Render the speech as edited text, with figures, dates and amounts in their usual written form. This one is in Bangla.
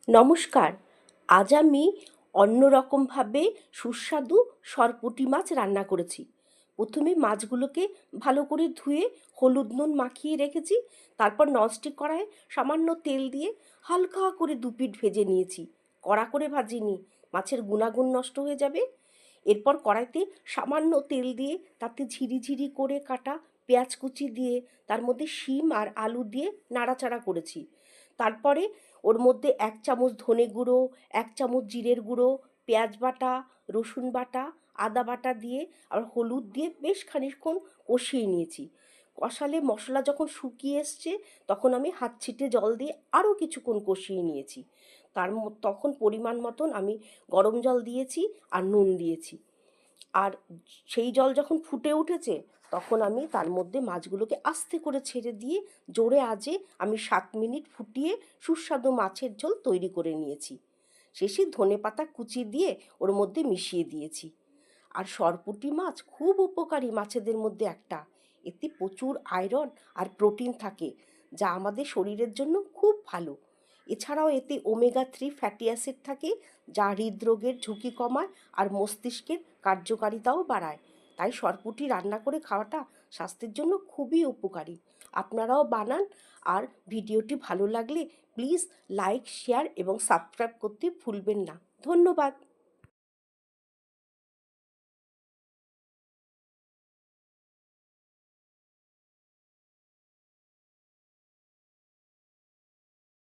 নমস্কার। আজ আমি অন্যরকমভাবে সুস্বাদু সরপুঁটি মাছ রান্না করেছি। প্রথমে মাছগুলোকে ভালো করে ধুয়ে হলুদ নুন মাখিয়ে রেখেছি। তারপর ননস্টিক কড়াইয়ে সামান্য তেল দিয়ে হালকা করে দুপিঠ ভেজে নিয়েছি। কড়া করে ভাজিনি, মাছের গুণাগুণ নষ্ট হয়ে যাবে। এরপর কড়াইতে সামান্য তেল দিয়ে তাতে ঝিরিঝিরি করে কাটা পেঁয়াজ কুচি দিয়ে তার মধ্যে শিম আর আলু দিয়ে নাড়াচাড়া করেছি। তারপরে ওর মধ্যে 1 চামচ ধনে গুঁড়ো, 1 চামচ জিরের গুঁড়ো, পেঁয়াজ বাটা, রসুন বাটা, আদা বাটা দিয়ে আর হলুদ দিয়ে বেশ খানিকক্ষণ কষিয়ে নিয়েছি। কষালে মশলা যখন শুকিয়ে এসছে তখন আমি হাত ছিটে জল দিয়ে আরও কিছুক্ষণ কষিয়ে নিয়েছি। তখন পরিমাণ মতন আমি গরম জল দিয়েছি আর নুন দিয়েছি। আর সেই জল যখন ফুটে উঠেছে তখন আমি তার মধ্যে মাছগুলোকে আস্তে করে ছেড়ে দিয়ে জোরে আঁচে আমি 7 মিনিট ফুটিয়ে সুস্বাদু মাছের ঝোল তৈরি করে নিয়েছি। শেষে ধনেপাতা কুচি দিয়ে ওর মধ্যে মিশিয়ে দিয়েছি। আর সরপুঁটি মাছ খুব উপকারী মাছেদের মধ্যে একটা। এতে প্রচুর আয়রন আর প্রোটিন থাকে, যা আমাদের শরীরের জন্য খুব ভালো। এছাড়াও এতে ওমেগা 3 ফ্যাটি অ্যাসিড থাকে, যা হৃদরোগের ঝুঁকি কমায় আর মস্তিষ্কের কার্যকারিতাও বাড়ায়। তাই সরপুঁটি রান্না করে খাওয়াটা স্বাস্থ্যের জন্য খুবই উপকারী। আপনারাও বানান। আর ভিডিওটি ভালো লাগলে প্লিজ লাইক, শেয়ার এবং সাবস্ক্রাইব করতে ভুলবেন না। ধন্যবাদ।